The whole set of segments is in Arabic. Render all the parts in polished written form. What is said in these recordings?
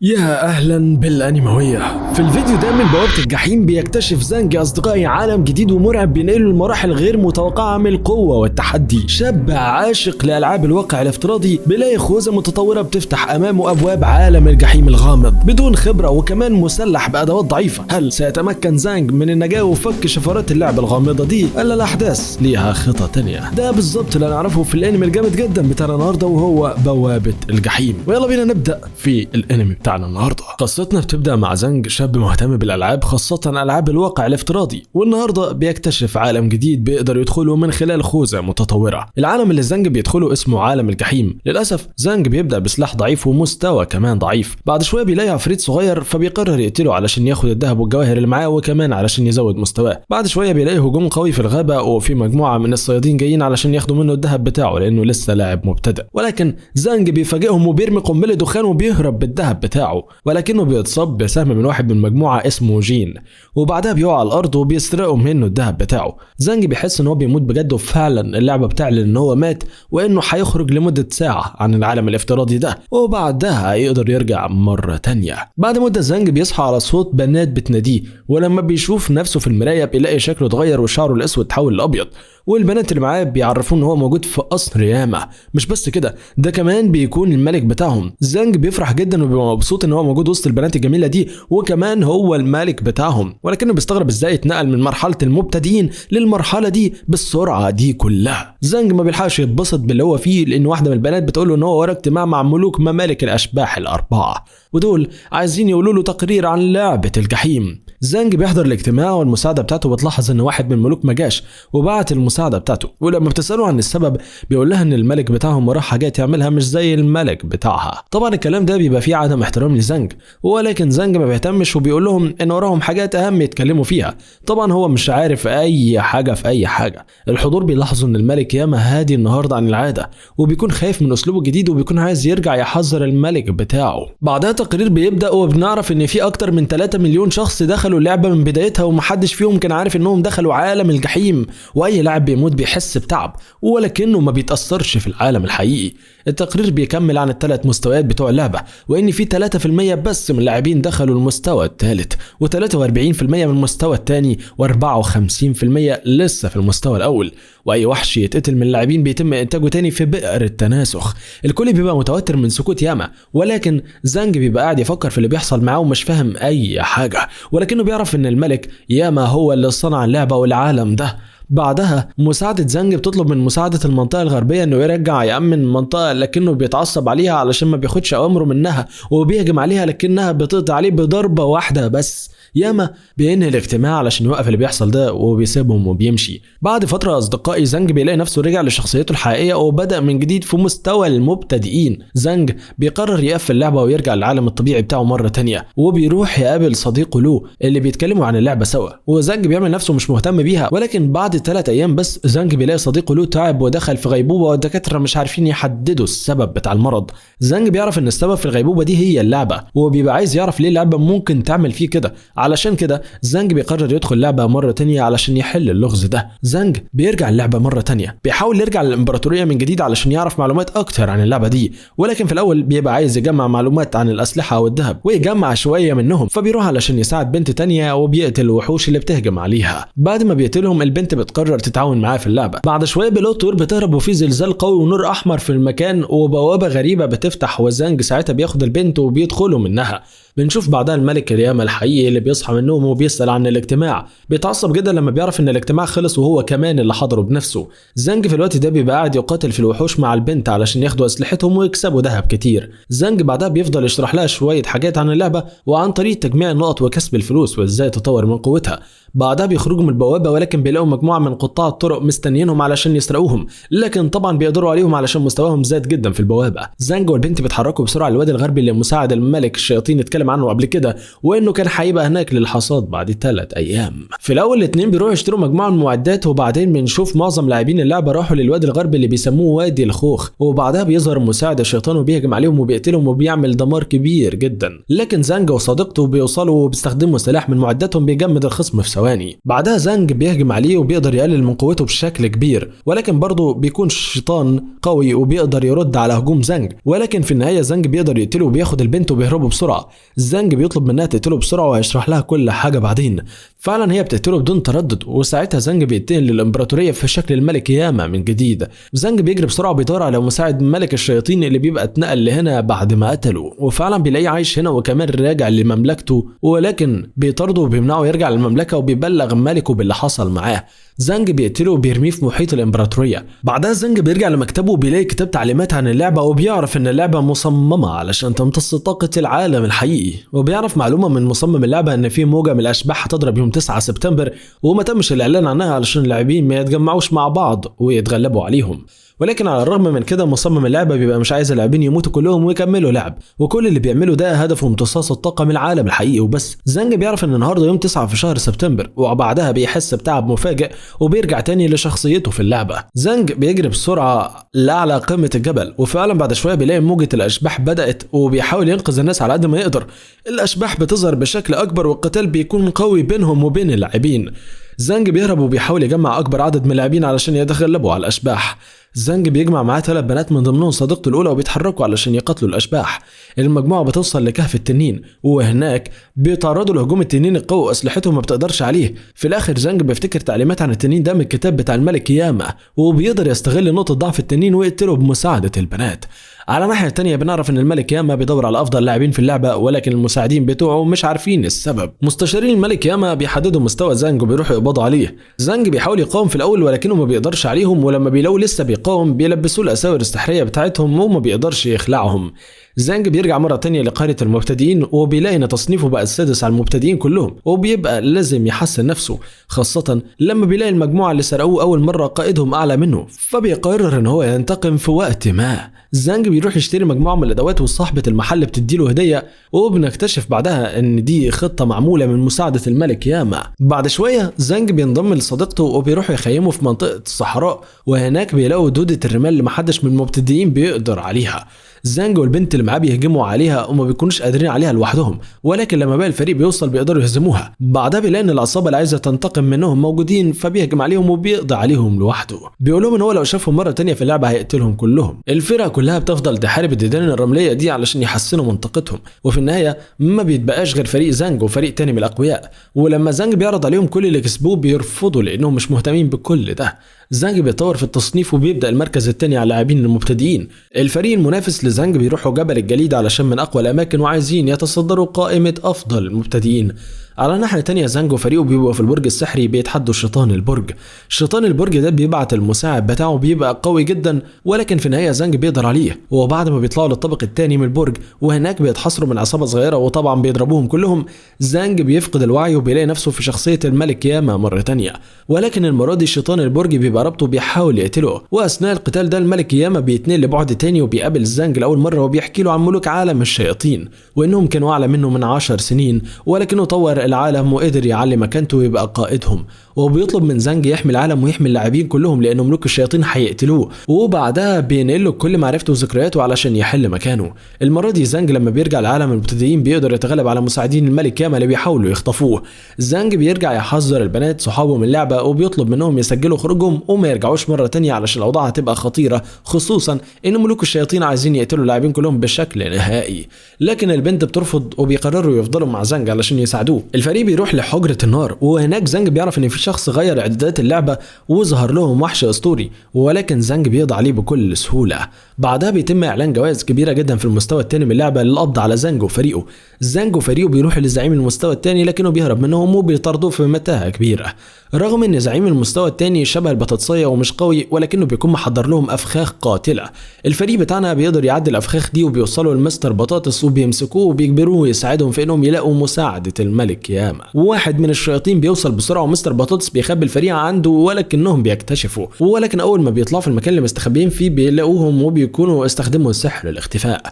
يا اهلا بالانيمويه. في الفيديو ده من بوابه الجحيم بيكتشف زانج اصدقائي عالم جديد ومرعب بينقله لمراحل غير متوقعه من القوه والتحدي. شاب عاشق لالعاب الواقع الافتراضي بيلاقي خوذه متطوره بتفتح امامه ابواب عالم الجحيم الغامض بدون خبره وكمان مسلح بادوات ضعيفه. هل سيتمكن زانج من النجاه وفك شفرات اللعبه الغامضه دي ولا الاحداث ليها خطه تانية؟ ده بالظبط اللي نعرفه في الانمي الجامد جدا بتاعنا النهارده وهو بوابه الجحيم. ويلا بينا نبدا في الانمي بتاعنا النهارده. قصتنا بتبدا مع زانج شاب مهتم بالالعاب خاصه العاب الواقع الافتراضي، والنهارده بيكتشف عالم جديد بيقدر يدخله من خلال خوذه متطوره. العالم اللي زانج بيدخله اسمه عالم الجحيم. للاسف زانج بيبدا بسلاح ضعيف ومستوى كمان ضعيف. بعد شويه بيلاقي عفريت صغير فبيقرر يقتله علشان ياخد الذهب والجواهر اللي معاه وكمان علشان يزود مستواه. بعد شويه بيلاقي هجوم قوي في الغابه وفي مجموعه من الصيادين جايين علشان ياخدوا منه الذهب بتاعه لانه لسه لاعب مبتدئ، ولكن زانج بيفاجئهم وبيرمي قنبله دخان وبيهرب بالذهب بتاعه، ولكنه بيتصاب بسهم من واحد من المجموعه اسمه جين، وبعدها بيقع على الارض وبيسرقوا منه الذهب بتاعه. زانج بيحس ان هو بيموت بجد وفعلا اللعبه بتعلن ان هو مات وانه هيخرج لمده ساعه عن العالم الافتراضي ده وبعدها هيقدر يرجع مره تانية. بعد مده زانج بيصحى على صوت بنات بتناديه، ولما بيشوف نفسه في المرايه بيلاقي شكله اتغير وشعره الاسود تحول لابيض، والبنات اللي معاه بيعرفوه ان هو موجود في قصر ياما. مش بس كده، ده كمان بيكون الملك بتاعهم. زانج بيفرح جدا وبيبقى مبسوط ان هو موجود وسط البنات الجميله دي وكمان هو الملك بتاعهم، ولكنه بيستغرب ازاي اتنقل من مرحله المبتدئين للمرحله دي بالسرعه دي كلها. زانج ما بيلحقش يتبسط باللي هو فيه لان واحده من البنات بتقول له ان هو ورا اجتماع مع ملوك ممالك الاشباح الاربعه، ودول عايزين يقولوا له تقرير عن لعبه الجحيم. زانج بيحضر الاجتماع والمساعده بتاعته بتلاحظ ان واحد من الملوك ما جاش وبعت المساعده بتاعته، ولما بتساله عن السبب بيقول لها ان الملك بتاعهم وراه حاجات يعملها مش زي الملك بتاعها. طبعا الكلام ده بيبقى فيه عدم احترام لزانج، ولكن زانج ما بيهتمش وبيقول لهم ان وراهم حاجات اهم يتكلموا فيها. طبعا هو مش عارف اي حاجه في اي حاجه. الحضور بيلاحظوا ان الملك ياما هادي النهارده عن العاده وبيكون خايف من اسلوبه الجديد وبيكون عايز يرجع يحذر الملك بتاعه. بعدها تقرير بيبدا وبنعرف ان في اكتر من 3 مليون شخص دخلوا اللعبه من بدايتها ومحدش فيهم كان عارف انهم دخلوا عالم الجحيم، واي لاعب بيموت بيحس بتعب ولكنه ما بيتاثرش في العالم الحقيقي. التقرير بيكمل عن ال3 مستويات بتوع اللعبه وان في 3% بس من اللاعبين دخلوا المستوى الثالث و43% من المستوى الثاني و54% لسه في المستوى الاول، واي وحش يتقتل من اللاعبين بيتم انتاجه تاني في بئر التناسخ. الكل بيبقى متوتر من سكوت ياما، ولكن زانج بيبقى قاعد يفكر في اللي بيحصل معاه ومش فاهم اي حاجه، ولكنه بيعرف ان الملك ياما هو اللي صنع اللعبه والعالم ده. بعدها مساعدة زانج بتطلب من مساعدة المنطقة الغربية انه يرجع يأمن المنطقة، لكنه بيتعصب عليها علشان ما بياخدش اوامره منها وبيهجم عليها لكنها بتقضي عليه بضربة واحدة بس. ياما بينهي الاجتماع علشان يوقف اللي بيحصل ده وبيسيبهم وبيمشي. بعد فترة اصدقائي زانج بيلاقي نفسه رجع لشخصيته الحقيقية وبدأ من جديد في مستوى المبتدئين. زانج بيقرر يقفل اللعبة ويرجع للعالم الطبيعي بتاعه مرة تانية وبيروح يقابل صديقه لو اللي بيتكلموا عن اللعبة سوا، وزانج بيعمل نفسه مش مهتم بيها، ولكن بعد 3 ايام بس زانج بيلاقي صديقه له تعب ودخل في غيبوبة والدكاترة مش عارفين يحددوا السبب بتاع المرض. زانج بيعرف ان السبب في الغيبوبة دي هي اللعبة وبيبقى عايز يعرف ليه اللعبة ممكن تعمل فيه كده، علشان كده زانج بيقرر يدخل اللعبة مرة تانية علشان يحل اللغز ده. زانج بيرجع اللعبة مرة تانية بيحاول يرجع للإمبراطورية من جديد علشان يعرف معلومات أكتر عن اللعبة دي، ولكن في الأول بيبقى عايز يجمع معلومات عن الأسلحة والذهب ويجمع شوية منهم، فبيروح علشان يساعد بنت تانية وبيقتل الوحوش اللي بتهجم عليها. بعد ما بيقتلهم البنت بتقرر تتعاون معاه في اللعبة. بعد شوية بيلاقوا طيور بتهرب وفي زلزال قوي ونور أحمر في المكان وبوابة غريبة بتفتح وزانج ساعتها بياخد البنت وبيدخلوا منها. بنشوف بعدها الملك الياما الحقيقي اللي بيصحى من النوم وبيسأل عن الاجتماع. بيتعصب جدا لما بيعرف ان الاجتماع خلص وهو كمان اللي حضره بنفسه. زانج في الوقت ده بيبقى قاعد يقاتل في الوحوش مع البنت علشان ياخدوا اسلحتهم ويكسبوا ذهب كتير. زانج بعدها بيفضل يشرح لها شوية حاجات عن اللعبة وعن طريقة تجميع النقط وكسب الفلوس وازاي تطور من قوتها. بعدها بيخرجوا من البوابة ولكن بيلاقوا مجموعة من قطاع الطرق مستنيينهم علشان يسرقوهم، لكن طبعا بيقدروا عليهم علشان مستواهم زاد جدا في البوابة. زانج والبنت بيتحركوا بسرعة للوادي الغربي اللي مساعد الملك الشياطين اتكلم عنه قبل كده وانه كان هيبقى وهناك للحصاد بعد 3 أيام. في الأول الاتنين بيروحوا يشتروا مجموعة من المعدات، وبعدين بنشوف معظم لاعبين اللعبة راحوا للوادي الغربي اللي بيسموه وادي الخوخ، وبعدها بيظهر مساعد الشيطان وبيهجم عليهم وبيقتلهم وبيعمل دمار كبير جدا. لكن زانج وصديقته بيوصلوا وبيستخدموا سلاح من معداتهم بيجمد الخصم في ثواني. بعدها زانج بيهجم عليه وبيقدر يقلل من قوته بشكل كبير، ولكن برضه بيكون الشيطان قوي وبيقدر يرد على هجوم زانج. ولكن في النهاية زانج بيقدر يقتله وبياخد البنت وبيهربوا بسرعة. زانج بيطلب منها تقتله بسرعة وهيشرح لها كل حاجة بعدين. فعلا هي بتقتله بدون تردد، وساعتها زانج بينتقل للإمبراطورية في شكل الملك ياما من جديد. زانج بيجري بسرعة وبيدور على مساعد ملك الشياطين اللي بيبقى اتنقل لهنا بعد ما قتله، وفعلا بيلاقيه عايش هنا وكمان راجع لمملكته، ولكن بيطرده وبيمنعه يرجع للمملكة وبيبلغ ملكه باللي حصل معاه. زانج بيقتله وبيرميه في محيط الامبراطوريه. بعدها زانج بيرجع لمكتبه وبيلاقي كتاب تعليمات عن اللعبه، وبيعرف ان اللعبه مصممه علشان تمتص طاقه العالم الحقيقي. وبيعرف معلومه من مصمم اللعبه ان في موجه من الاشباح هتضرب يوم 9 سبتمبر، وما تمش الاعلان عنها علشان اللاعبين ما يتجمعوش مع بعض ويتغلبوا عليهم. ولكن على الرغم من كده مصمم اللعبه بيبقى مش عايز اللاعبين يموتوا كلهم ويكملوا لعب، وكل اللي بيعمله ده هدفه امتصاص الطاقه من العالم الحقيقي وبس. زانج بيعرف ان النهارده يوم 9 في شهر سبتمبر، وبعدها بيحس بتعب مفاجئ وبيرجع تاني لشخصيته في اللعبه. زانج بيجري بسرعه لاعلى قمه الجبل، وفعلا بعد شويه بيلاقي موجه الاشباح بدات، وبيحاول ينقذ الناس على قد ما يقدر. الاشباح بتظهر بشكل اكبر والقتال بيكون قوي بينهم وبين اللاعبين. زانج بيهرب وبيحاول يجمع اكبر عدد من اللاعبين علشان يتغلبوا على الاشباح. زانج بيجمع معاه 3 بنات من ضمنهم صديقته الاولى، وبيتحركوا علشان يقتلوا الاشباح. المجموعه بتوصل لكهف التنين، وهناك بيتعرضوا لهجوم التنين القوي واسلحتهم ما بتقدرش عليه. في الاخر زانج بيفتكر تعليمات عن التنين ده من الكتاب بتاع الملك ياما، وبيقدر يستغل نقطه ضعف التنين ويقتله بمساعده البنات. على الناحيه الثانيه بنعرف ان الملك ياما بيدور على افضل لاعبين في اللعبه، ولكن المساعدين بتوعه مش عارفين السبب. مستشارين الملك ياما بيحددوا مستوى زانج وبيروحوا يقبضوا عليه. زانج بيحاول يقاوم في الاول ولكنه ما بيقدرش عليهم، ولما بيلاقوا لسه بيقاوم بيلبسوه الاساور السحريه بتاعتهم وما بيقدرش يخلعهم. زانج بيرجع مرة تانية لقرية المبتدئين، وبيلاقي ان تصنيفه بقى السادس على المبتدئين كلهم، وبيبقى لازم يحسن نفسه، خاصة لما بيلاقي المجموعة اللي سرقوه اول مرة قائدهم اعلى منه، فبيقرر ان هو ينتقم في وقت ما. زانج بيروح يشتري مجموعة من الادوات وصاحبة المحل بتديله هدية، وبنكتشف بعدها ان دي خطة معمولة من مساعدة الملك ياما. بعد شوية زانج بينضم لصديقته وبيروحوا يخيموا في منطقة الصحراء، وهناك بيلاقوا دودة الرمال اللي محدش من المبتدئين بيقدر عليها. زانج والبنت اللي معاه بيهجموا عليها وما بيكونوش قادرين عليها لوحدهم، ولكن لما باقي الفريق بيوصل بيقدروا يهزموها. بعدها بيلاقي ان العصابه اللي عايزه تنتقم منهم موجودين، فبيهجم عليهم وبيقضي عليهم لوحده. بيقول لهم ان هو لو شافهم مره تانية في اللعبه هيقتلهم كلهم. الفرقه كلها بتفضل تحارب الديدان الرمليه دي علشان يحسنوا منطقتهم، وفي النهايه ما بيتبقاش غير فريق زانج وفريق تاني من الاقوياء. ولما زانج بيعرض عليهم كل اللي كسبوه بيرفضوا لانهم مش مهتمين بكل ده. زانج بيتطور في التصنيف وبيبدا المركز الثاني على اللاعبين المبتدئين. الفريق المنافس لزانج بيروحوا جبل الجليد علشان من اقوى الاماكن وعايزين يتصدروا قائمه افضل المبتدئين. على الناحيه الثانيه زانج وفريقه بيبقوا في البرج السحري بيتحدوا شيطان البرج. شيطان البرج ده بيبعت المساعد بتاعه بيبقى قوي جدا، ولكن في النهايه زانج بيقدر عليه. وبعد ما بيطلعوا للطابق الثاني من البرج وهناك بيتحصروا من عصابه صغيره وطبعا بيضربوهم كلهم، زانج بيفقد الوعي وبيلاقي نفسه في شخصيه الملك ياما مره ثانيه. ولكن المره دي شيطان البرج بيبقى رابطه بيحاول يقتله، واثناء القتال ده الملك ياما بيتنقل لبعد تاني وبيقابل زانج لاول مره وبيحكي له عن ملوك عالم الشياطين، وانهم كانوا اعلى منه من 10 سنين، ولكنه طور العالم وقدر يعلي مكانته ويبقى قائدهم. وبيطلب من زانج يحمي العالم ويحمي اللاعبين كلهم لانه ملوك الشياطين هيقتلوه، وبعدها بينقل له كل معرفته وذكرياته علشان يحل مكانه. المره دي زانج لما بيرجع لعالم المبتدئين بيقدر يتغلب على مساعدين الملك ياما اللي بيحاولوا يخطفوه. زانج بيرجع يحذر البنات صحابه من اللعبه وبيطلب منهم يسجلوا خروجهم وما يرجعوش مره تانية علشان الاوضاع هتبقى خطيره، خصوصا ان ملوك الشياطين عايزين يقتلوا اللاعبين كلهم بشكل نهائي. لكن البنت بترفض وبيقرروا يفضلوا مع زانج علشان يساعدوه. الفريق بيروح لحجره النار، وهناك زانج بيعرف ان في شخص غير اعدادات اللعبه وظهر لهم وحش اسطوري، ولكن زانج بيقضي عليه بكل سهوله. بعدها بيتم اعلان جوائز كبيره جدا في المستوى الثاني من اللعبه للقبض على زانج وفريقه. زانج وفريقه بيروح لزعيم المستوى الثاني لكنه بيهرب منهم وبيطاردوه في متاهه كبيره، رغم ان زعيم المستوى الثاني شبه البطاطسيه ومش قوي ولكنه بيكون محضر لهم افخاخ قاتله. الفريق بتاعنا بيقدر يعدي الافخاخ دي وبيوصلوا لمستر بطاطس وبيمسكوه وبيجبروه يساعدهم في انهم يلاقوا مساعده الملك ياما. واحد من الشياطين بيوصل بسرعه ومستر بطاطس بيخبي الفريق عنده، ولكنهم بيكتشفوا، ولكن اول ما بيطلعوا في المكان اللي مستخبيين فيه بيلاقوهم وبيكونوا استخدموا السحر للاختفاء.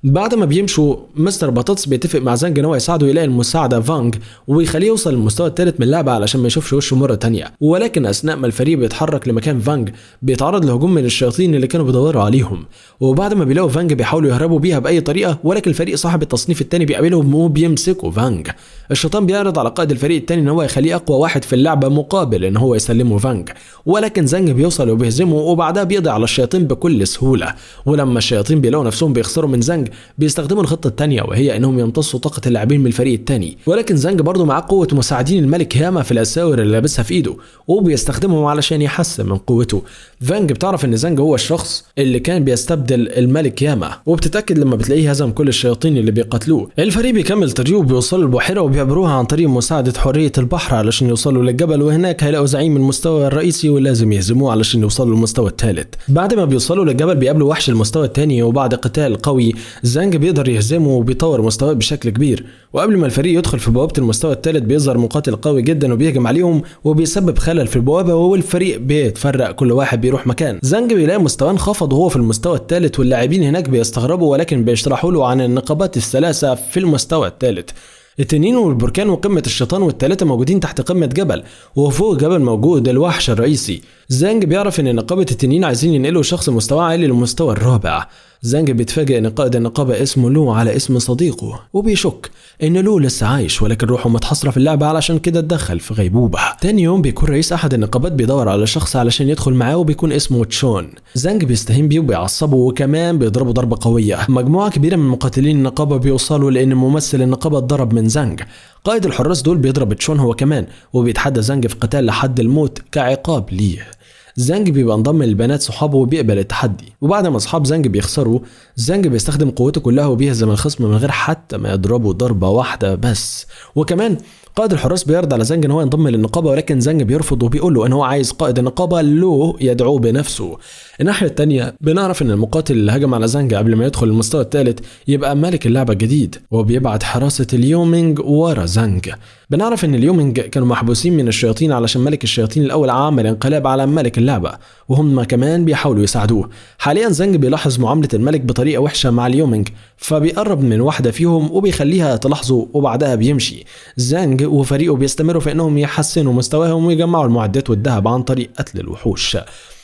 بعد ما بيمشوا مستر بطاطس بيتفق مع زانج ان هو يساعده يلاقي المساعده فانج ويخليه يوصل للمستوى الثالث من اللعبه علشان ما يشوفش وشه مره تانية. ولكن اثناء ما الفريق بيتحرك لمكان فانج بيتعرض لهجوم من الشياطين اللي كانوا بيدوروا عليهم، وبعد ما بيلاقوا فانج بيحاولوا يهربوا بيها باي طريقه، ولكن الفريق صاحب التصنيف الثاني بيقابلهم وبيمسكوا فانج. الشيطان بيعرض على قائد الفريق الثاني ان هو يخليه اقوى واحد في اللعبه مقابل ان هو يسلمه فانج، ولكن زانج بيوصل وبيهزمه وبعدها بيقضي على الشياطين بكل سهوله. ولما الشياطين بيلاقوا نفسهم بيخسروا من زانج بيستخدموا الخطه الثانيه، وهي انهم يمتصوا طاقه اللاعبين من الفريق الثاني. ولكن زانج برضه معاه قوه مساعدين الملك ياما في الاساور اللي لابسها في ايده وبيستخدمهم علشان يحسن من قوته. فانج بتعرف ان زانج هو الشخص اللي كان بيستبدل الملك ياما، وبتتاكد لما بتلاقيه هزم كل الشياطين اللي بيقتلوه. الفريق بيكمل طريقه وبيوصلوا البحيره وبيعبروها عن طريق مساعده حريه البحر علشان يوصلوا للجبل، وهناك هيلاقوا زعيم المستوى الرئيسي ولازم يهزموه علشان يوصلوا للمستوى الثالث. بعد ما بيوصلوا للجبل بيقابلوا وحش المستوى الثاني، وبعد قتال قوي زانج بيقدر يهزمه وبيطور مستواه بشكل كبير. وقبل ما الفريق يدخل في بوابه المستوى الثالث بيظهر مقاتل قوي جدا وبيهجم عليهم وبيسبب خلل في البوابه، والفريق بيتفرق كل واحد بيروح مكان. زانج بيلاقي مستواه انخفض وهو في المستوى الثالث، واللاعبين هناك بيستغربوا ولكن بيشرحوا له عن النقابات الثلاثه في المستوى الثالث. التنين والبركان وقمة الشيطان والثلاثة موجودين تحت قمة جبل، وفوق الجبل موجود الوحش الرئيسي. زانج بيعرف ان نقابة التنين عايزين ينقلوا شخص مستوى عالي للمستوى الرابع. زانج بيتفاجئ ان قائد النقابة اسمه لو على اسم صديقه، وبيشك ان لو لسه عايش ولكن روحه متحصرة في اللعبة علشان كده اتدخل في غيبوبة. تاني يوم بيكون رئيس احد النقابات بيدور على شخص علشان يدخل معاه وبيكون اسمه تشون. زانج بيستهين بيه وبيعصبه وكمان بيضربه ضربة قوية. مجموعة كبيرة من مقاتلين النقابة بيوصلوا لان ممثل النقابة اتضرب من زانج. قائد الحراس دول بيضرب تشون هو كمان، وبيتحدى زانج في قتال لحد الموت كعقاب ليه. زانج بيبقى انضم للبنات صحابه وبيقبل التحدي، وبعد ما اصحاب زانج بيخسروا زانج بيستخدم قوته كلها وبيهزم الخصم من غير حتى ما يضربه ضربة واحدة بس. وكمان قائد الحراس بيرضى على زانج ان هو ينضم للنقابه، ولكن زانج بيرفض وبيقول له ان هو عايز قائد النقابه لو يدعوه بنفسه. الناحيه الثانيه بنعرف ان المقاتل اللي هجم على زانج قبل ما يدخل المستوى الثالث يبقى ملك اللعبه الجديد، وبيبعت حراسه اليومينج ورا زانج. بنعرف ان اليومينج كانوا محبوسين من الشياطين علشان ملك الشياطين الاول عمل انقلاب على ملك اللعبه، وهم كمان بيحاولوا يساعدوه. حاليا زانج بيلاحظ معامله الملك بطريقه وحشه مع اليومينج، فبيقرب من واحده فيهم وبيخليها تلاحظه وبعدها بيمشي. زانج وفريقه بيستمروا في انهم يحسنوا مستواهم ويجمعوا المعدات والذهب عن طريق قتل الوحوش.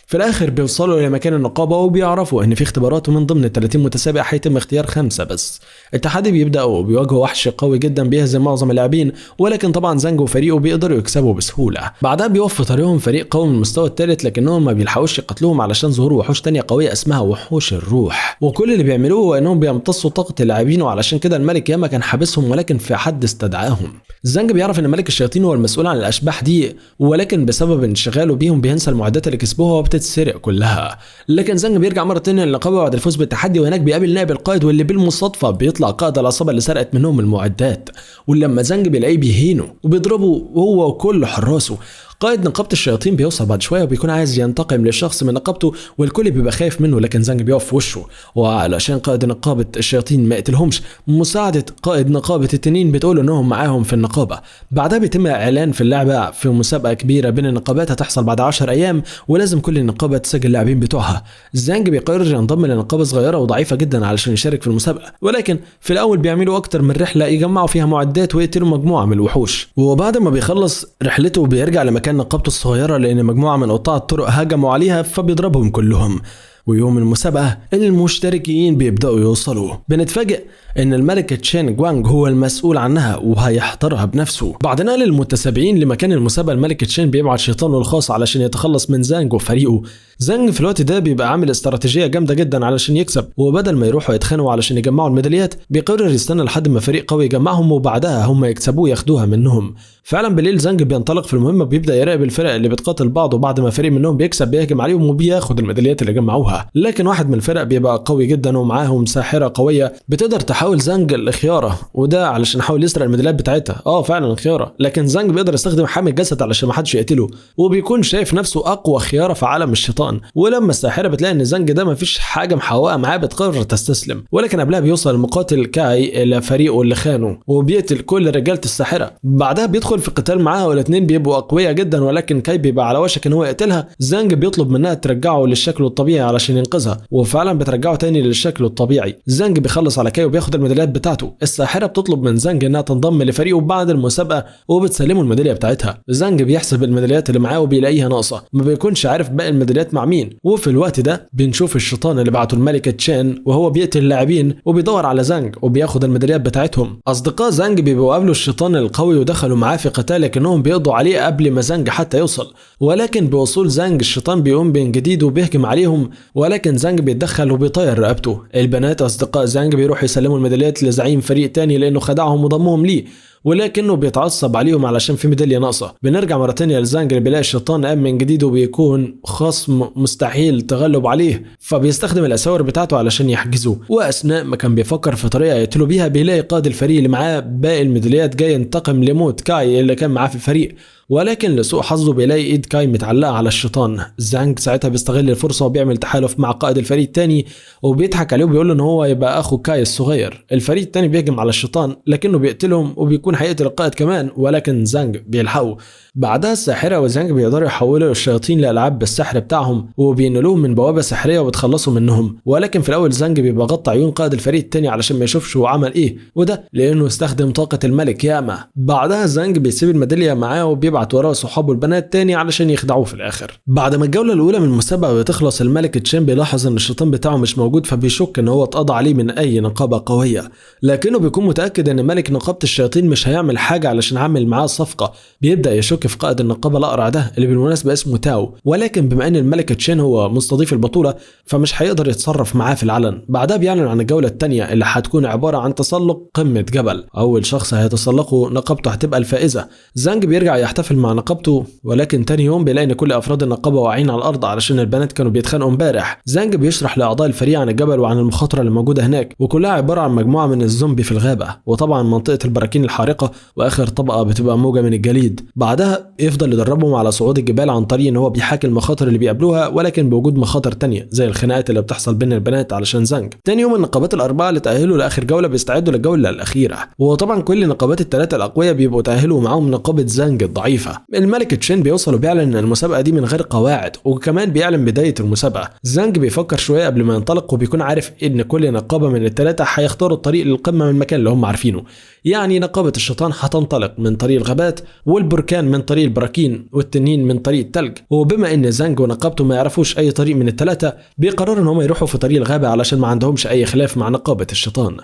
في الاخر بيوصلوا الى مكان النقابه وبيعرفوا ان في اختبارات، ومن ضمن ال 30 متسابق هيتم اختيار 5 بس. التحدي بيبدا وبيواجهوا وحش قوي جدا بيهزم معظم اللاعبين، ولكن طبعا زانج وفريقه بيقدروا يكسبوا بسهوله. بعدها بيوقف طريقهم فريق قوي من المستوى الثالث، لكنهم ما بيلحقوش يقتلوهم علشان ظهور وحوش تانية قويه اسمها وحوش الروح، وكل اللي بيعملوه هو انهم بيمتصوا طاقه اللاعبين، وعلشان كده الملك ياما كان حابسهم ولكن في حد استدعاهم. زانج بيعرف ان ملك الشياطين هو المسؤول عن الاشباح دي، ولكن بسبب انشغاله بيهم بينسى المعدات اللي كسبوها وبتتسرق كلها. لكن زانج بيرجع مره تانية للنقابه بعد الفوز بالتحدي، وهناك بيقابل نائب القائد واللي بالمصادفه بيطلع قائد العصابه اللي سرقت منهم المعدات. ولما زانج بيلاقيه بيهينه وبيضربه هو وكل حراسه. قائد نقابة الشياطين بيوصل بعد شوية وبيكون عايز ينتقم للشخص من نقابته، والكل بيبقى خايف منه، لكن زانج بيقف في وشه. وعلشان قائد نقابة الشياطين ما يقتلهمش، مساعدة قائد نقابة التنين بتقول انهم معاهم في النقابة. بعدها بيتم اعلان في اللعبة في مسابقة كبيرة بين النقابات هتحصل بعد 10 ايام، ولازم كل النقابة تسجل اللاعبين بتوعها. زانج بيقرر ينضم لنقابة صغيرة وضعيفة جدا علشان يشارك في المسابقة، ولكن في الاول بيعملوا اكتر من رحلة يجمعوا فيها معدات ويقتلوا مجموعة من الوحوش. وبعد ما بيخلص رحلته بيرجع لمكان نقابته الصغيرة لأن مجموعة من قطاع الطرق هجموا عليها، فبيضربهم كلهم. ويوم المسابقة المشتركين بيبدأوا يوصلوا. بنتفاجئ ان الملك تشين جوانج هو المسؤول عنها وهيحضرها بنفسه. بعد نقل المتسابقين لمكان المسابقة، الملك تشين بيبعت شيطانه الخاص علشان يتخلص من زانج وفريقه. زانج في الوقت ده بيبقى عامل استراتيجية جامدة جدا علشان يكسب، وبدل ما يروحوا يتخانقوا علشان يجمعوا الميداليات بيقرر يستنى لحد ما فريق قوي يجمعهم وبعدها هم يكسبوه ياخدوها منهم. فعلا بالليل زانج بينطلق في المهمة، بيبدأ يراقب الفرق اللي بتقاتل بعض، وبعد ما فريق منهم بيكسب بيهجم عليهم وبياخد الميداليات اللي جمعوها. لكن واحد من الفرق بيبقى قوي جدا ومعاهم ساحرة قوية بتقدر تحاول زانج الخيارة، وده علشان يحاول يسرق الميداليات بتاعتها. فعلا الخيارة، لكن زانج بيقدر يستخدم حامي الجسد علشان ما حدش يقتله، وبيكون شايف نفسه اقوى خيارة في عالم الشيطان. الشيطان. ولما الساحرة بتلاقي ان زانج ده مفيش حاجة محققة معاه بتقرر تستسلم، ولكن قبلها بيوصل المقاتل كاي الى فريقه اللي خانه وبيقتل كل رجالة الساحرة. بعدها بيدخل في قتال معاها والاتنين بيبقوا اقوياء جدا، ولكن كاي بيبقى على وشك ان هو يقتلها. زانج بيطلب منها ترجعه للشكل الطبيعي علشان ينقذها، وفعلا بترجعه تاني للشكل الطبيعي. زانج بيخلص على كاي وبياخد الميداليات بتاعته. الساحرة بتطلب من زانج انها تنضم لفريقه بعد المسابقة وبتسلمه الميدالية بتاعتها. زانج بيحسب الميداليات اللي معاه وبيلاقيها ناقصة، ما بيكونش عارف باقي الميداليات مع مين. وفي الوقت ده بنشوف الشيطان اللي بعته الملكة تشين وهو بيقتل اللاعبين وبيدور على زانج وبياخد الميداليات بتاعتهم. اصدقاء زانج بيبقوا قابلوا الشيطان القوي ودخلوا معاه في قتال، لكنهم بيقضوا عليه قبل ما زانج حتى يوصل. ولكن بوصول زانج الشيطان بيقوم من جديد وبيهجم عليهم، ولكن زانج بيتدخل وبيطير رقبته. البنات اصدقاء زانج بيروحوا يسلموا الميداليات لزعيم فريق تاني لانه خدعهم وضمهم ليه، ولكنه بيتعصب عليهم علشان في ميداليه ناقصه. بنرجع مره تانية لزانج اللي بيلاقي الشيطان قام من جديد وبيكون خصم مستحيل تغلب عليه، فبيستخدم الاساور بتاعته علشان يحجزه. واثناء ما كان بيفكر في طريقه يقتله بيها بيلاقي قائد الفريق اللي معاه باقي الميداليات جاي ينتقم لموت كاي اللي كان معاه في الفريق، ولكن لسوء حظه بيلاقي ايد كاي متعلقه على الشيطان. زانج ساعتها بيستغل الفرصه وبيعمل تحالف مع قائد الفريق الثاني وبيضحك عليه وبيقول له ان هو يبقى اخو كاي الصغير. الفريق الثاني بيهجم على الشيطان لكنه بيقتلهم وبيكون هيقتل القائد كمان، ولكن زانج بيلحقه. بعدها الساحرة وزانج بيقدروا يحولوا الشياطين لألعاب بالسحر بتاعهم وبينقلوهم من بوابة سحرية وبتخلصوا منهم. ولكن في الأول زانج بيبقى غطى عيون قائد الفريق التاني علشان ما يشوفش هو عمل إيه، وده لأنه استخدم طاقة الملك ياما. بعدها زانج بيسيب الميدالية معاه وبيبعت وراه صحابه البنات تاني علشان يخدعوه في الآخر. بعد ما الجولة الأولى من المسابقة بتخلص الملك تشين بيلاحظ إن الشيطان بتاعه مش موجود، فبيشك إن هو اتقضى عليه من أي نقابة قوية، لكنه بيكون متأكد إن ملك نقابة الشياطين مش هيعمل حاجة علشان عامل معاه صفقة. بيبدأ يشك في قائد النقابة الأقرع ده اللي بالمناسبة اسمه تاو، ولكن بما ان الملك تشين هو مستضيف البطولة فمش هيقدر يتصرف معاه في العلن. بعدها بيعلن عن الجولة الثانية اللي هتكون عبارة عن تسلق قمة جبل، اول شخص هيتسلقه نقابته هتبقى الفائزة. زانج بيرجع يحتفل مع نقابته، ولكن تاني يوم بيلاقي ان كل افراد النقابة واقعين على الارض علشان البنات كانوا بيتخانقوا امبارح. زانج بيشرح لاعضاء الفريق عن الجبل وعن المخاطرة اللي موجودة هناك، وكلها عبارة عن مجموعة من الزومبي في الغابة، وطبعا منطقة البراكين الحارقة، واخر طبقة بتبقى موجة من الجليد. بعدها يفضل يدربهم على صعود الجبال عن طريق ان هو بيحاكي المخاطر اللي بيقابلوها، ولكن بوجود مخاطر تانية زي الخناقات اللي بتحصل بين البنات علشان زانج. تاني يوم النقابات الاربعه اللي تاهلوا لاخر جوله بيستعدوا للجوله الاخيره، وطبعا كل النقابات الثلاثه الاقوياء بيبقوا تاهلوا معاهم نقابه زانج الضعيفه. الملك تشين بيوصل وبيعلن ان المسابقه دي من غير قواعد، وكمان بيعلن بدايه المسابقه. زانج بيفكر شويه قبل ما ينطلق وبيكون عارف ان كل نقابه من الثلاثه هيختاروا الطريق للقمه من المكان اللي هم عارفينه. يعني نقابه الشيطان هتنطلق من طريق الغابات، والبركان من طريق البراكين، والتنين من طريق التلج. وبما ان زانج ونقابته ما يعرفوش اي طريق من الثلاثه بيقرروا ان هم يروحوا في طريق الغابه علشان ما عندهمش اي خلاف مع نقابه الشيطان.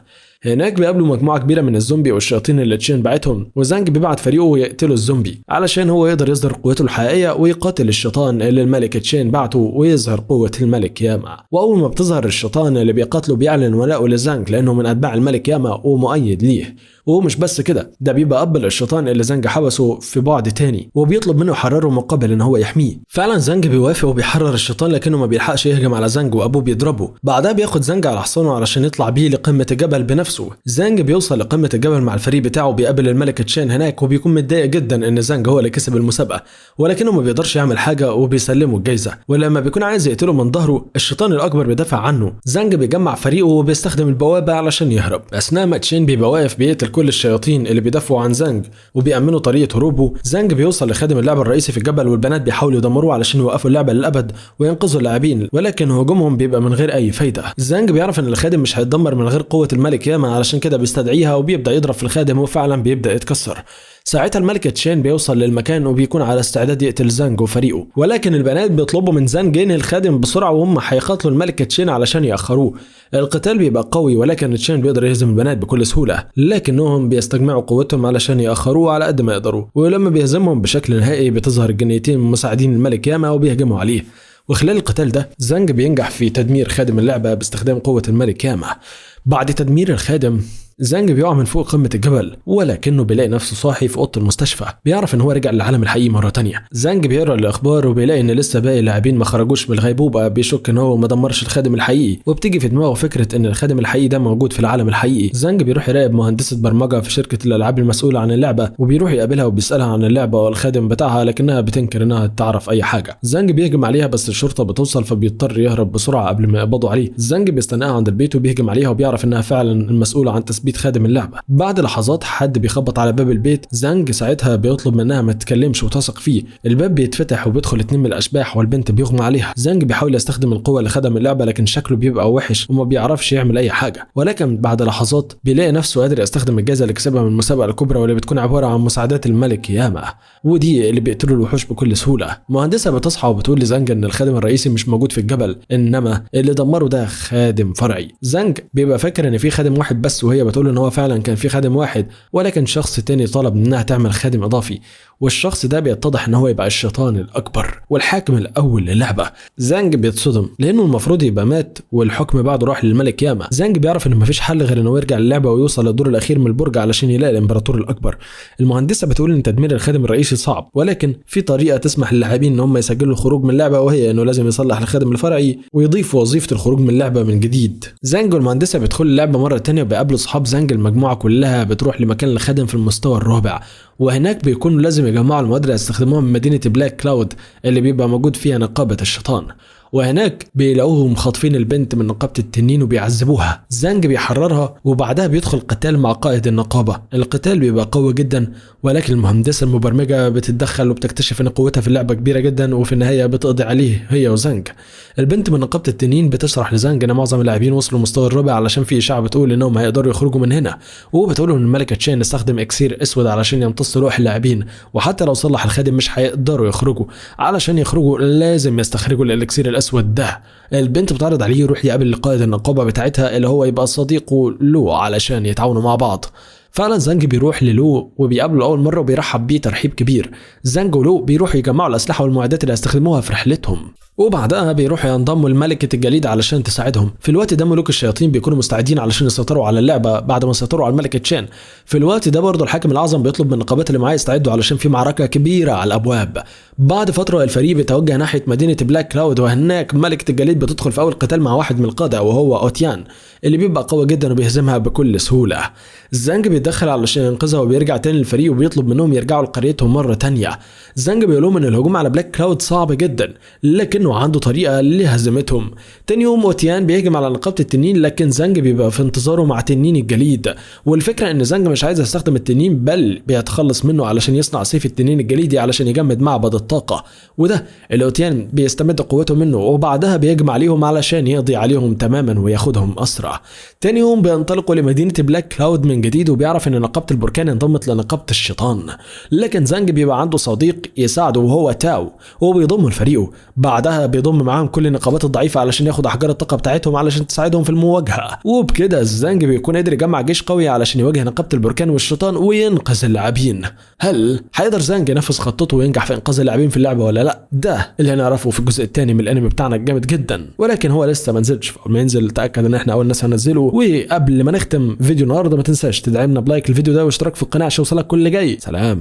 هناك بيقابلوا مجموعه كبيره من الزومبي والشياطين اللي تشين بعتهم، وزانج بيبعت فريقه يقتلوا الزومبي علشان هو يقدر يظهر قوته الحقيقيه ويقاتل الشيطان اللي الملك تشين بعته ويظهر قوه الملك ياما. واول ما بتظهر الشيطان اللي بيقاتله بيعلن ولاءه لزانج لانه من اتباع الملك ياما ومؤيد ليه. ومش بس كده، ده بيبقى اب الشيطان اللي زانج حبسه في بعد تاني وبيطلب منه يحرره مقابل ان هو يحميه. فعلا زانج بيوافق وبيحرر الشيطان، لكنه ما بيلحقش يهجم على زانج وابوه بيضربه. بعدها بياخد زانج على حصانه علشان يطلع بيه لقمه الجبل بنفسه. زانج بيوصل لقمه الجبل مع الفريق بتاعه، بيقابل الملك تشين هناك وبيكون متضايق جدا ان زانج هو اللي كسب المسابقه، ولكنه ما بيقدرش يعمل حاجه وبيسلمه الجايزه. ولما بيكون عايز يقتله من ظهره الشيطان الاكبر بيدافع عنه. زانج بيجمع فريقه وبيستخدم البوابه علشان يهرب. اثناء ما تشين بيبقى واقف بيقتل كل الشياطين اللي بيدافعوا عن زانج وبيأمنوا طريقه هروبه، زانج بيوصل لخادم اللعبه الرئيسي في الجبل، والبنات بيحاولوا يدمروه علشان يوقفوا اللعبه للابد وينقذوا اللاعبين، ولكن هجومهم بيبقى من غير اي فايده. زانج بيعرف ان الخادم مش هيتدمر من غير قوه الملك ياما، علشان كده بيستدعيها وبيبدا يضرب في الخادم وفعلا بيبدا يتكسر. ساعتها الملك تشين بيوصل للمكان وبيكون على استعداد يقتل زانج وفريقه، ولكن البنات بيطلبوا من زانج ينهي الخادم بسرعه وهم هيقاتلوا الملك تشين علشان ياخروه. القتال بيبقى قوي، ولكن تشين بيقدر يهزم البنات بكل سهوله، لكنهم بيستجمعوا قوتهم علشان ياخروه على قد ما يقدروا. ولما بيهزمهم بشكل نهائي بتظهر الجنيتين مساعدين الملك ياما وبيهجموا عليه. وخلال القتال ده زانج بينجح في تدمير خادم اللعبه باستخدام قوه الملك ياما. بعد تدمير الخادم زانج بيقع من فوق قمة الجبل، ولكنه بيلاقي نفسه صاحي في أوضة المستشفى. بيعرف إن هو رجع للعالم الحقيقي مرة تانية. زانج بيقرأ الأخبار وبيلاقي إن لسه باقي لاعبين ما خرجوش من الغيبوبة. بيشك إن هو ما دمرش الخادم الحقيقي، وبتيجي في دماغه فكرة إن الخادم الحقيقي ده موجود في العالم الحقيقي. زانج بيروح يراقب مهندسة برمجة في شركة الألعاب المسؤولة عن اللعبة، وبيروح يقابلها وبيسألها عن اللعبة والخادم بتاعها، لكنها بتنكر إنها تعرف أي حاجة. زانج بيهجم عليها بس الشرطة بتوصل، فبيضطر يهرب بسرعة قبل ما يقبضوا عليه. زانج بيستناها عند البيت وبيهجم عليها وبيعرف إنها فعلا المسؤولة عن تثبيت خادم اللعبة. بعد لحظات حد بيخبط على باب البيت. زانج ساعتها بيطلب منها ما تتكلمش وتثق فيه. الباب بيتفتح وبيدخل 2 من الاشباح والبنت بيغمى عليها. زانج بيحاول يستخدم القوه اللي خدها من اللعبه، لكن شكله بيبقى وحش وما بيعرفش يعمل اي حاجه. ولكن بعد لحظات بيلاقي نفسه قادر يستخدم الجائزه اللي كسبها من المسابقه الكبرى، واللي بتكون عباره عن مساعدات الملك ياما، ودي اللي بيقتلوا الوحوش بكل سهوله. مهندسه بتصحى وبتقول لزانج ان الخادم الرئيسي مش موجود في الجبل، انما اللي دمره ده خادم فرعي. زانج بيبقى فاكر ان في خادم واحد بس، وهي بتقول ان هو فعلا كان في خادم واحد، ولكن شخص تاني طلب منها تعمل خادم اضافي، والشخص ده بيتضح ان هو يبقى الشيطان الاكبر والحاكم الاول للعبه. زانج بيتصدم لانه المفروض يبقى مات والحكم بعده راح للملك ياما. زانج بيعرف ان مفيش حل غير انه يرجع للعبه ويوصل للدور الاخير من البرج علشان يلاقي الامبراطور الاكبر. المهندسه بتقول ان تدمير الخادم الرئيسي صعب، ولكن في طريقه تسمح للاعبين ان هم يسجلوا الخروج من اللعبه، وهي انه لازم يصلح الخادم الفرعي ويضيف وظيفه الخروج من اللعبه من جديد. زانج والمهندسه بيدخلوا اللعبه مره تانية وبيقابلوا اصحاب زانج. المجموعه كلها بتروح لمكان الخادم في المستوى الرابع، وهناك بيكونوا لازم يجمعوا المواد اللي يستخدموها من مدينة بلاك كلاود اللي بيبقى موجود فيها نقابة الشيطان. وهناك بيلاقوهم خاطفين البنت من نقابة التنين وبيعذبوها. زانج بيحررها وبعدها بيدخل قتال مع قائد النقابة. القتال بيبقى قوي جدا، ولكن المهندسة المبرمجة بتتدخل وبتكتشف ان قوتها في اللعبة كبيرة جدا، وفي النهاية بتقضي عليه هي وزانج. البنت من نقابة التنين بتشرح لزانج ان معظم اللاعبين وصلوا المستوى الرابع علشان في اشاعة بتقول انهم هيقدروا يخرجوا من هنا، وبتقول ان الملكة تشين استخدم اكسير اسود علشان يمتص روح اللاعبين، وحتى لو صلح الخادم مش هيقدروا يخرجوا. علشان يخرجوا لازم يستخرجوا الاكسير الاسود ده. البنت بتعرض عليه يروح يقابل قائد النقابة بتاعتها اللي هو يبقى صديقه لو علشان يتعاونوا مع بعض. فعلا زانج بيروح للو وبيقابله اول مره وبيرحب بيه ترحيب كبير. زانج ولو بيروحوا يجمعوا الاسلحه والمعدات اللي هيستخدموها في رحلتهم، وبعدها بيروحوا ينضموا لملكة الجليد علشان تساعدهم. في الوقت ده ملوك الشياطين بيكونوا مستعدين علشان يسيطروا على اللعبة بعد ما سيطروا على الملكة تشين. في الوقت ده برضه الحاكم الأعظم بيطلب من النقابات اللي معاه يستعدوا علشان في معركة كبيرة على الأبواب. بعد فترة الفريق بيتوجه ناحية مدينة بلاك كلاود، وهناك ملكة الجليد بتدخل في أول قتال مع واحد من القادة وهو أوتيان اللي بيبقى قوي جدا وبيهزمها بكل سهولة. زانج بيتدخل علشان ينقذها وبيرجع تاني للفريق وبيطلب منهم يرجعوا لقريتهم مرة تانية. زانج بيقول لهم ان الهجوم على بلاك كلاود صعب جدا، لكنه عنده طريقة لهزمتهم. تاني يوم اوتيان بيهجم على نقابة التنين، لكن زانج بيبقى في انتظاره مع تنين الجليد. والفكرة ان زانج مش عايز يستخدم التنين، بل بيتخلص منه علشان يصنع سيف التنين الجليدي علشان يجمد معبد الطاقة، وده اللي اوتيان بيستمد قوته منه. وبعدها بيهجم عليهم علشان يقضي عليهم تماما وياخدهم اسرع. تاني يوم بينطلقوا لمدينة بلاك كلاود من جديد، وبيعرف ان نقابة البركان انضمت لنقابة الشيطان، لكن زانج بيبقى عنده صديق يساعده وهو تاو، وبيضم لفريقه. بعدها بيضم معاهم كل النقابات الضعيفة علشان ياخد احجار الطاقة بتاعتهم علشان تساعدهم في المواجهة. وبكده زانج بيكون قادر يجمع جيش قوي علشان يواجه نقابة البركان والشيطان وينقذ اللاعبين. هل هيقدر زانج ينفذ خطته وينجح في انقاذ اللاعبين في اللعبة ولا لا؟ ده اللي هنعرفه في الجزء الثاني من الانمي بتاعنا الجامد جدا، ولكن هو لسه ما نزلش. اول ما ينزل تاكد ان احنا اول ناس هننزله. وقبل ما نختم فيديو النهارده ما تنساش تدعمنا بلايك الفيديو ده واشتراك في القناه عشان يوصلك كل اللي جاي. سلام.